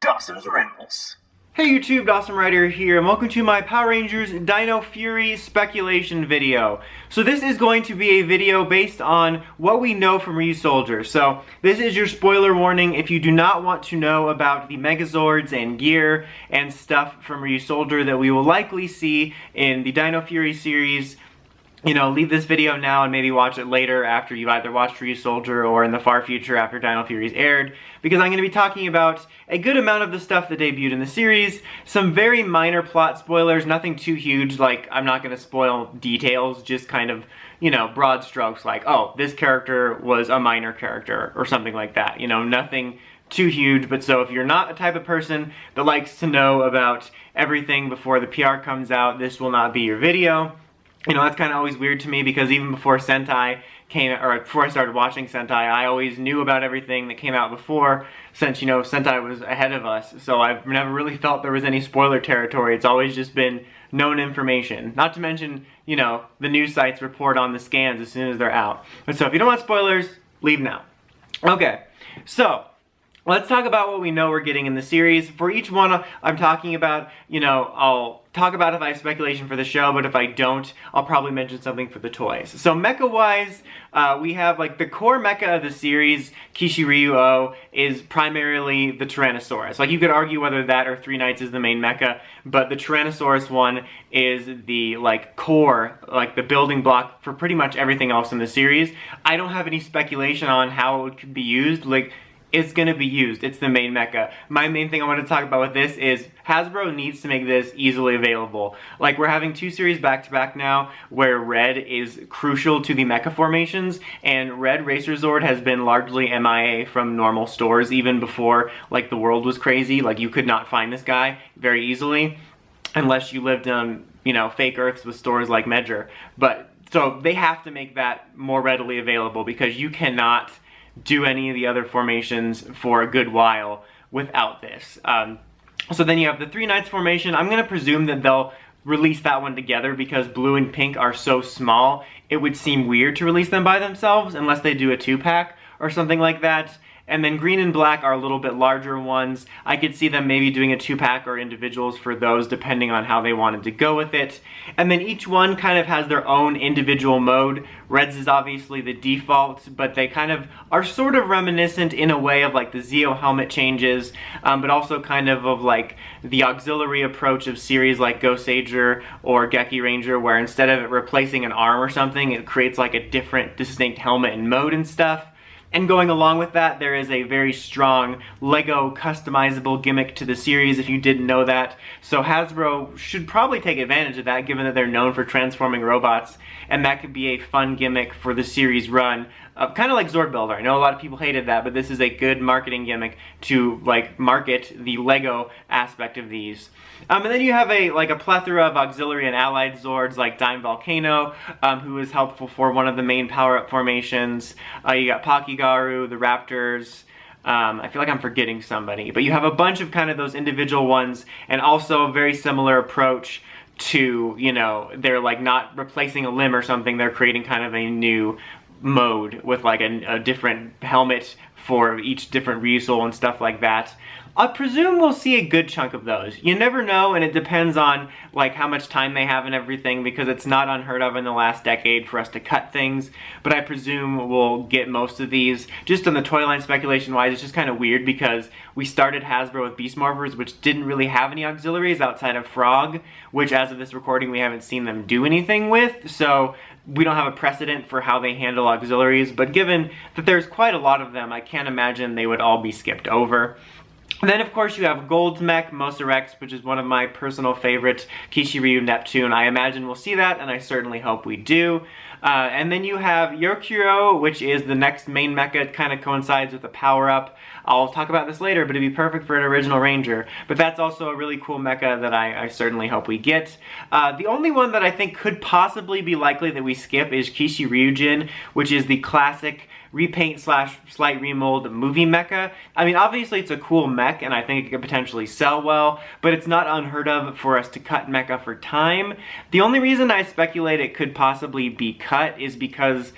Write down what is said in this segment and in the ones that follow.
Dawson's Rambles. Hey YouTube, Dawson Rider here, and welcome to my Power Rangers Dino Fury speculation video. So this is going to be a video based on what we know from Ryusoulger. So this is your spoiler warning if you do not want to know about the Megazords and gear and stuff from Ryusoulger that we will likely see in the Dino Fury series. You know, leave this video now and maybe watch it later after you've either watched Ryusoulger or in the far future after Dino Fury's aired, because I'm going to be talking about a good amount of the stuff that debuted in the series, some very minor plot spoilers, nothing too huge, like I'm not going to spoil details, just kind of, you know, broad strokes like, oh, this character was a minor character or something like that, you know, nothing too huge. But so if you're not a type of person that likes to know about everything before the PR comes out, this will not be your video. You know, that's kind of always weird to me because even before Sentai came, or before I started watching Sentai, I always knew about everything that came out before, since, you know, Sentai was ahead of us. So I've never really felt there was any spoiler territory. It's always just been known information. Not to mention, you know, the news sites report on the scans as soon as they're out. But so if you don't want spoilers, leave now. Okay, so let's talk about what we know we're getting in the series. For each one I'm talking about, you know, I'll talk about if I have speculation for the show, but if I don't, I'll probably mention something for the toys. So mecha-wise, we have like the core mecha of the series, Kishiryu, is primarily the Tyrannosaurus. Like you could argue whether that or Three Knights is the main mecha, but the Tyrannosaurus one is the like core, like the building block for pretty much everything else in the series. I don't have any speculation on how it could be used. Like, it's gonna be used. It's the main mecha. My main thing I want to talk about with this is Hasbro needs to make this easily available. Like, we're having two series back to back now where red is crucial to the mecha formations, and Red Racer Zord has been largely MIA from normal stores even before like the world was crazy. Like, you could not find this guy very easily unless you lived on, you know, fake Earths with stores like Medger. But so they have to make that more readily available because you cannot do any of the other formations for a good while without this. So then you have the Three Knights formation. I'm going to presume that they'll release that one together because blue and pink are so small, it would seem weird to release them by themselves unless they do a 2-pack or something like that. And then green and black are a little bit larger ones. I could see them maybe doing a 2-pack or individuals for those depending on how they wanted to go with it. And then each one kind of has their own individual mode. Reds is obviously the default, but they kind of are sort of reminiscent in a way of like the Zeo helmet changes, but also kind of like the auxiliary approach of series like Goseiger or Geki Ranger, where instead of it replacing an arm or something, it creates like a different distinct helmet and mode and stuff. And going along with that, there is a very strong LEGO customizable gimmick to the series, if you didn't know that. So Hasbro should probably take advantage of that, given that they're known for transforming robots, and that could be a fun gimmick for the series run. Kind of like Zord Builder. I know a lot of people hated that, but this is a good marketing gimmick to like market the LEGO aspect of these. And then you have a plethora of auxiliary and allied Zords like Dime Volcano, who is helpful for one of the main power-up formations. You got Pakigaru, the Raptors. I feel like I'm forgetting somebody, but you have a bunch of kind of those individual ones, and also a very similar approach to, you know, they're like not replacing a limb or something, they're creating kind of a new mode with like a different helmet for each different Ryusoul and stuff like that. I presume we'll see a good chunk of those. You never know, and it depends on like how much time they have and everything, because it's not unheard of in the last decade for us to cut things, but I presume we'll get most of these. Just on the toy line speculation wise, it's just kind of weird because we started Hasbro with Beast Morphers, which didn't really have any auxiliaries outside of Frog, which as of this recording we haven't seen them do anything with, so we don't have a precedent for how they handle auxiliaries, but given that there's quite a lot of them, I can't imagine they would all be skipped over. And then of course you have Gold's mech, Mosarex, which is one of my personal favorites, Kishiryu Neptune. I imagine we'll see that, and I certainly hope we do. And then you have Yorkuro, which is the next main mecha. It kind of coincides with the power-up. I'll talk about this later, but it'd be perfect for an original Ranger. But that's also a really cool mecha that I certainly hope we get. The only one that I think could possibly be likely that we skip is Kishiryujin, which is the classic repaint slash slight remold movie mecha. I mean, obviously it's a cool mech and I think it could potentially sell well, but it's not unheard of for us to cut mecha for time. The only reason I speculate it could possibly be cut is because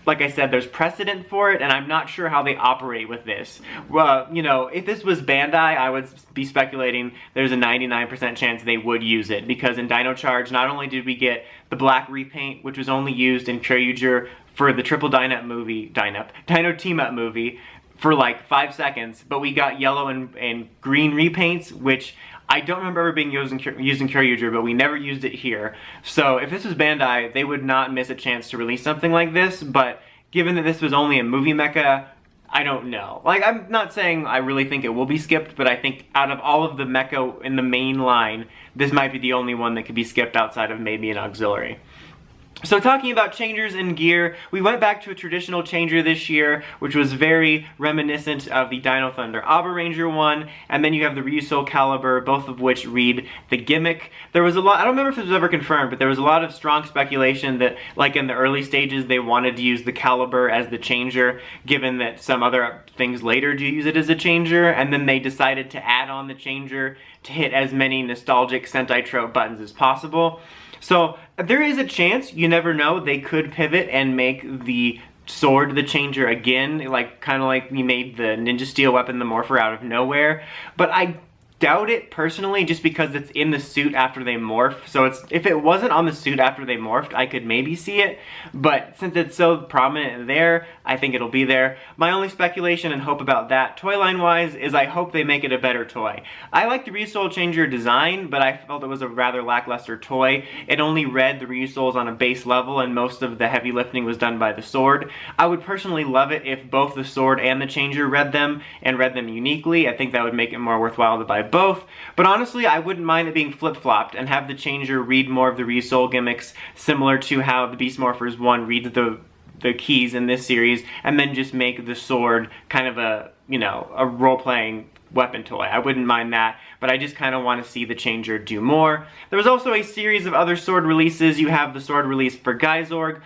like I said, there's precedent for it, and I'm not sure how they operate with this. Well, you know, if this was Bandai, I would be speculating there's a 99% chance they would use it, because in Dino Charge, not only did we get the black repaint, which was only used in Kyryuger for the Triple Dino Team Up movie for like 5 seconds, but we got yellow and green repaints, which I don't remember ever being used in Kyryuger, but we never used it here. So if this was Bandai, they would not miss a chance to release something like this, but given that this was only a movie mecha, I don't know. Like, I'm not saying I really think it will be skipped, but I think out of all of the mecha in the main line, this might be the only one that could be skipped outside of maybe an auxiliary. So talking about changers and gear, we went back to a traditional changer this year, which was very reminiscent of the Dino Thunder Abba Ranger one, and then you have the Ryusoul Caliber, both of which read the gimmick. There was a lot, I don't remember if this was ever confirmed, but there was a lot of strong speculation that, like in the early stages, they wanted to use the Caliber as the changer, given that some other things later do use it as a changer, and then they decided to add on the changer to hit as many nostalgic Sentai trope buttons as possible. So there is a chance, you never know, they could pivot and make the sword the changer again, like kind of like we made the Ninja Steel weapon the Morpher out of nowhere. But I doubt it personally, just because it's in the suit after they morph. So if it wasn't on the suit after they morphed, I could maybe see it, but since it's so prominent there, I think it'll be there. My only speculation and hope about that, toy line wise, is I hope they make it a better toy. I like the Ryusoul Changer design, but I felt it was a rather lackluster toy. It only read the Ryusouls on a base level, and most of the heavy lifting was done by the sword. I would personally love it if both the sword and the changer read them, and read them uniquely. I think that would make it more worthwhile to buy both, but honestly I wouldn't mind it being flip-flopped and have the changer read more of the Ryusoul gimmicks, similar to how the Beast Morphers 1 reads the keys in this series, and then just make the sword kind of a, you know, a role-playing weapon toy. I wouldn't mind that, but I just kind of want to see the changer do more. There was also a series of other sword releases. You have the sword release for Geysorg.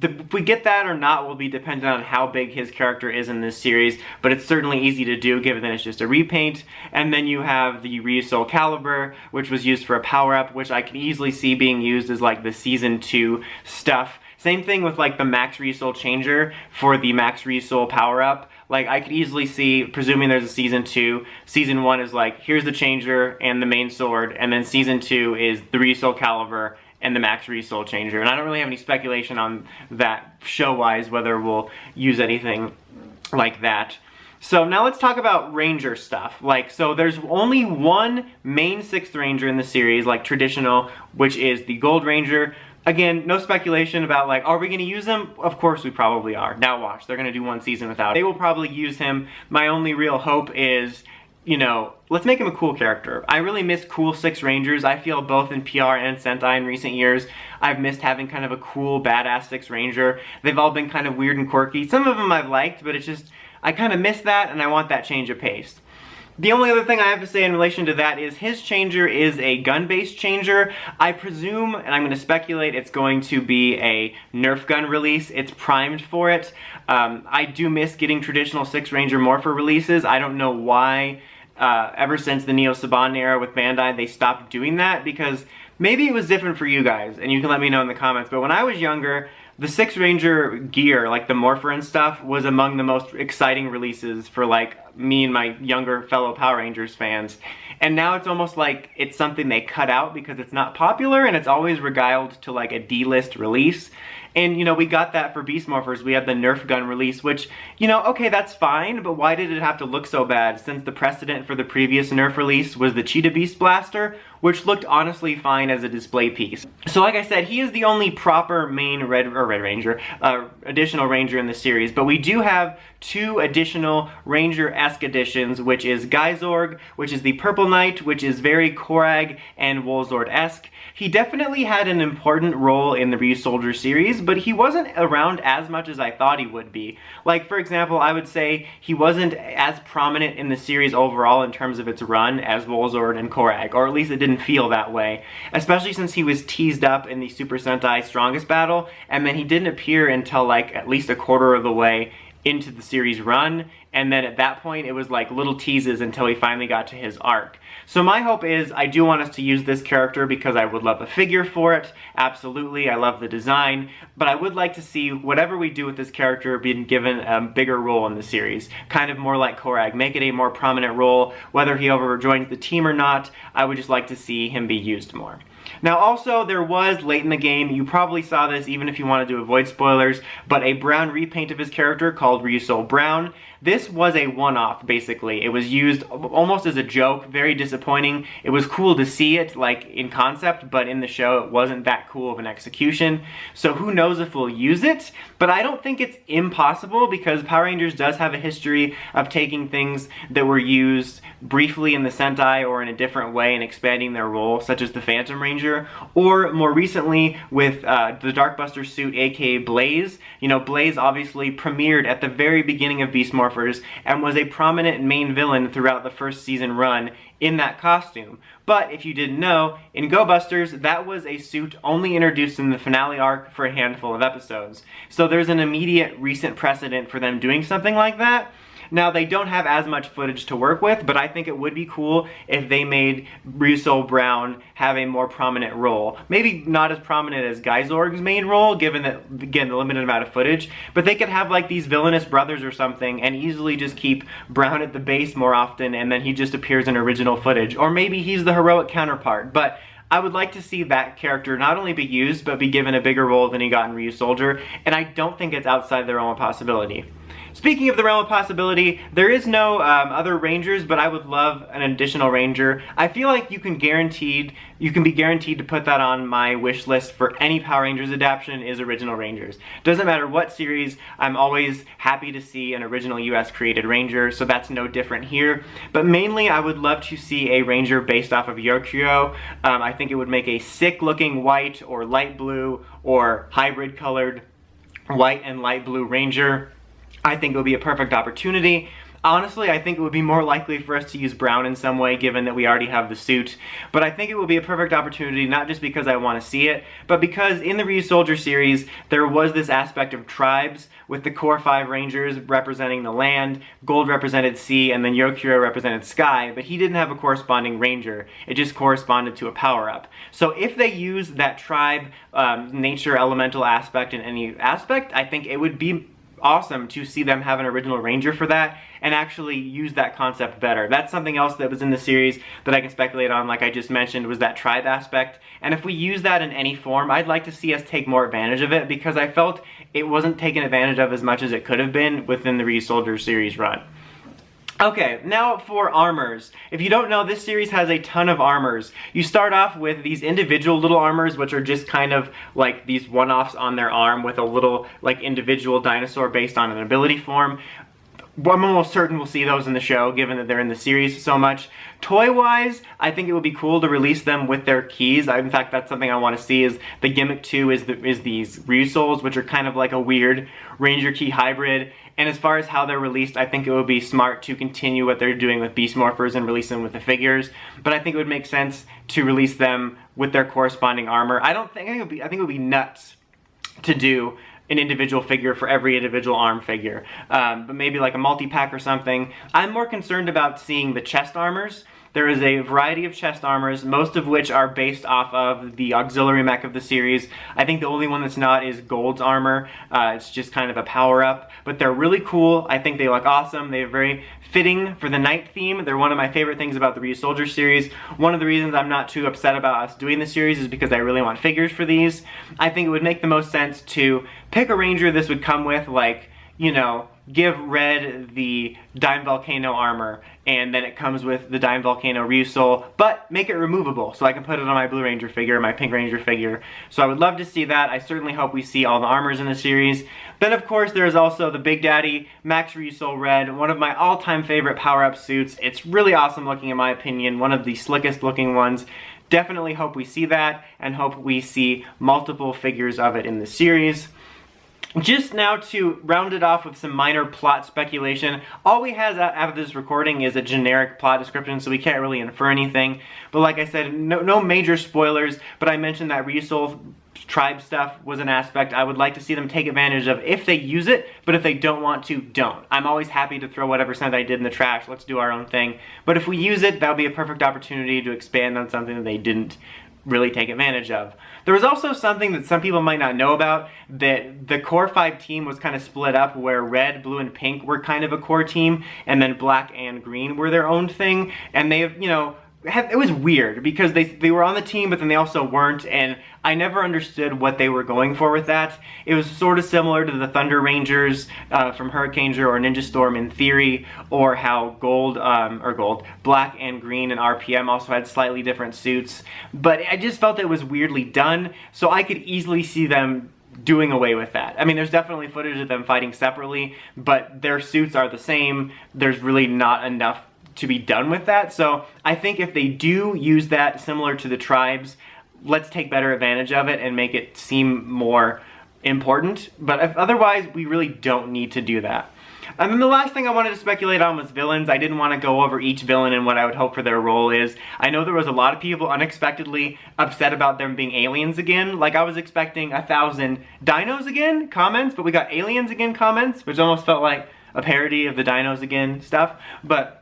If we get that or not will be dependent on how big his character is in this series, but it's certainly easy to do given that it's just a repaint. And then you have the Ryusoul Caliber, which was used for a power-up, which I can easily see being used as like the Season 2 stuff. Same thing with like the Max Ryusoul Changer for the Max Ryusoul power-up. Like, I could easily see, presuming there's a Season 2, Season 1 is like, here's the changer and the main sword, and then Season 2 is the Ryusoul Caliber and the Max Ryusoul Changer. And I don't really have any speculation on that show-wise, whether we'll use anything like that. So now let's talk about Ranger stuff. Like, so there's only one main 6th Ranger in the series, like traditional, which is the Gold Ranger. Again, no speculation about like, are we going to use him? Of course we probably are. Now watch, they're going to do one season without him. They will probably use him. My only real hope is, you know, let's make him a cool character. I really miss cool 6 Rangers. I feel both in PR and Sentai in recent years, I've missed having kind of a cool, badass 6 Ranger. They've all been kind of weird and quirky. Some of them I've liked, but it's just, I kind of miss that, and I want that change of pace. The only other thing I have to say in relation to that is his changer is a gun-based changer. I presume, and I'm going to speculate, it's going to be a Nerf gun release. It's primed for it. I do miss getting traditional 6 Ranger Morpher releases. I don't know why, ever since the Neo Saban era with Bandai, they stopped doing that, because maybe it was different for you guys, and you can let me know in the comments, but when I was younger, the 6 Ranger gear, like the Morpher and stuff, was among the most exciting releases for like me and my younger fellow Power Rangers fans. And now it's almost like it's something they cut out because it's not popular, and it's always regaled to like a D-list release. And, you know, we got that for Beast Morphers. We had the Nerf gun release, which, you know, okay, that's fine, but why did it have to look so bad, since the precedent for the previous Nerf release was the Cheetah Beast Blaster, which looked honestly fine as a display piece. So like I said, he is the only proper main additional Ranger in the series, but we do have 2 additional Ranger-esque additions, which is Geysorg, which is the Purple Knight, which is very Korag and Wolzord-esque. He definitely had an important role in the Ryusoulger series, but he wasn't around as much as I thought he would be. Like, for example, I would say he wasn't as prominent in the series overall in terms of its run as Wolzord and Korag, or at least it didn't feel that way, especially since he was teased up in the Super Sentai Strongest Battle, and then he didn't appear until like at least a quarter of the way into the series run, and then at that point it was like little teases until he finally got to his arc. So my hope is, I do want us to use this character because I would love a figure for it, absolutely, I love the design, but I would like to see whatever we do with this character being given a bigger role in the series, kind of more like Korag, make it a more prominent role, whether he ever joins the team or not. I would just like to see him be used more. Now also, there was, late in the game, you probably saw this even if you wanted to avoid spoilers, but a brown repaint of his character called Ryusoul Brown. This was a one-off, basically. It was used almost as a joke, very disappointing. It was cool to see it, like, in concept, but in the show it wasn't that cool of an execution. So who knows if we'll use it, but I don't think it's impossible because Power Rangers does have a history of taking things that were used briefly in the Sentai or in a different way and expanding their role, such as the Phantom Ranger, or more recently with the Darkbuster suit, aka Blaze. You know, Blaze obviously premiered at the very beginning of Beast Morphers and was a prominent main villain throughout the first season run in that costume. But if you didn't know, in Go Busters, that was a suit only introduced in the finale arc for a handful of episodes. So there's an immediate recent precedent for them doing something like that. Now, they don't have as much footage to work with, but I think it would be cool if they made Ryusoul Brown have a more prominent role. Maybe not as prominent as Geizorg's main role, given that, again, the limited amount of footage, but they could have like these villainous brothers or something and easily just keep Brown at the base more often, and then he just appears in original footage. Or maybe he's the heroic counterpart, but I would like to see that character not only be used, but be given a bigger role than he got in Ryusoulger, and I don't think it's outside the realm of possibility. Speaking of the realm of possibility, there is no other Rangers, but I would love an additional Ranger. I feel like you can be guaranteed to put that on my wish list for any Power Rangers adaptation is original Rangers. Doesn't matter what series, I'm always happy to see an original US created Ranger, so that's no different here. But mainly I would love to see a Ranger based off of Yorkshire. I think it would make a sick looking white or light blue or hybrid colored white and light blue Ranger. I think it would be a perfect opportunity. Honestly, I think it would be more likely for us to use Brown in some way, given that we already have the suit. But I think it would be a perfect opportunity, not just because I want to see it, but because in the Ryusoulger series, there was this aspect of tribes, with the core 5 Rangers representing the land, Gold represented sea, and then Yorkshire represented sky, but he didn't have a corresponding Ranger. It just corresponded to a power-up. So if they use that tribe, nature, elemental aspect in any aspect, I think it would be awesome to see them have an original Ranger for that and actually use that concept better. That's something else that was in the series that I can speculate on, like I just mentioned, was that tribe aspect. And if we use that in any form, I'd like to see us take more advantage of it because I felt it wasn't taken advantage of as much as it could have been within the Ryusoulger series run. Okay, now for armors. If you don't know, this series has a ton of armors. You start off with these individual little armors, which are just kind of like these one-offs on their arm with a little like individual dinosaur based on an ability form. I'm almost certain we'll see those in the show, given that they're in the series so much. Toy-wise, I think it would be cool to release them with their keys. In fact, that's something I want to see. Is the gimmick too is these Ryusouls, which are kind of like a weird Ranger key hybrid. And as far as how they're released, I think it would be smart to continue what they're doing with Beast Morphers and release them with the figures. But I think it would make sense to release them with their corresponding armor. I think it would be nuts to do an individual figure for every individual arm figure, but maybe like a multi-pack or something. I'm more concerned about seeing the chest armors. There is a variety of chest armors, most of which are based off of the auxiliary mech of the series. I think the only one that's not is Gold's armor. It's just kind of a power-up, but they're really cool. I think they look awesome. They're very fitting for the night theme. They're one of my favorite things about the Ryusoulger series. One of the reasons I'm not too upset about us doing the series is because I really want figures for these. I think it would make the most sense to pick a Ranger this would come with, like, you know, give Red the Dime Volcano armor, and then it comes with the Dime Volcano Ryusoul, but make it removable so I can put it on my Blue Ranger figure, my Pink Ranger figure. So I would love to see that. I certainly hope we see all the armors in the series. Then of course there is also the Big Daddy Max Ryusoul Red, one of my all-time favorite power-up suits. It's really awesome looking in my opinion, one of the slickest looking ones. Definitely hope we see that, and hope we see multiple figures of it in the series. Just now to round it off with some minor plot speculation, all we have out of this recording is a generic plot description, so we can't really infer anything. But like I said, no major spoilers, but I mentioned that Ryusoul tribe stuff was an aspect I would like to see them take advantage of if they use it, but if they don't want to, don't. I'm always happy to throw whatever Sentai did in the trash, let's do our own thing. But if we use it, that'll be a perfect opportunity to expand on something that they didn't really take advantage of. There was also something that some people might not know about, that the core 5 team was kind of split up, where red, blue, and pink were kind of a core team, and then black and green were their own thing, and they, you know, it was weird because they were on the team, but then they also weren't, and I never understood what they were going for with that. It was sort of similar to the Thunder Rangers from Hurricaneger or Ninja Storm in theory, or how Black and Green and RPM also had slightly different suits, but I just felt it was weirdly done, so I could easily see them doing away with that. I mean, there's definitely footage of them fighting separately, but their suits are the same. There's really not enough to be done with that. So I think if they do use that similar to the tribes, let's take better advantage of it and make it seem more important. But if otherwise, we really don't need to do that. And then the last thing I wanted to speculate on was villains. I didn't want to go over each villain and what I would hope for their role is. I know there was a lot of people unexpectedly upset about them being aliens again. Like, I was expecting 1,000 dinos again comments, but we got aliens again comments, which almost felt like a parody of the dinos again stuff. But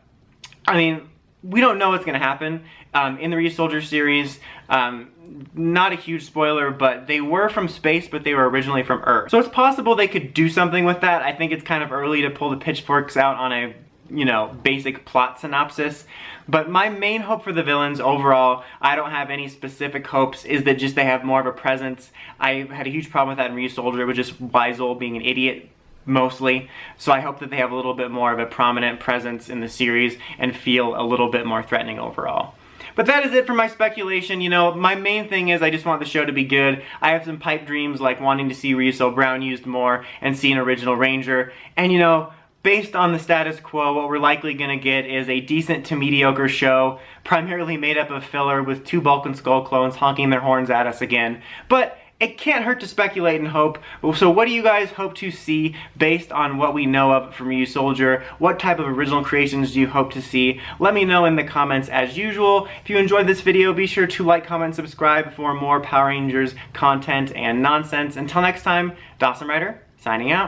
I mean, we don't know what's going to happen. In the Ryusoulger series, not a huge spoiler, but they were from space, but they were originally from Earth. So it's possible they could do something with that. I think it's kind of early to pull the pitchforks out on a, you know, basic plot synopsis. But my main hope for the villains overall, I don't have any specific hopes, is that just they have more of a presence. I had a huge problem with that in Ryusoulger, with just Weisel being an idiot mostly, so I hope that they have a little bit more of a prominent presence in the series and feel a little bit more threatening overall. But that is it for my speculation. You know, my main thing is I just want the show to be good. I have some pipe dreams, like wanting to see Ryuso Brown used more and see an original Ranger, and you know, based on the status quo, what we're likely going to get is a decent to mediocre show, primarily made up of filler with 2 Bulk and Skull clones honking their horns at us again. But it can't hurt to speculate and hope. So what do you guys hope to see based on what we know of from Ryusoulger? What type of original creations do you hope to see? Let me know in the comments as usual. If you enjoyed this video, be sure to like, comment, subscribe for more Power Rangers content and nonsense. Until next time, Dawson Rider, signing out.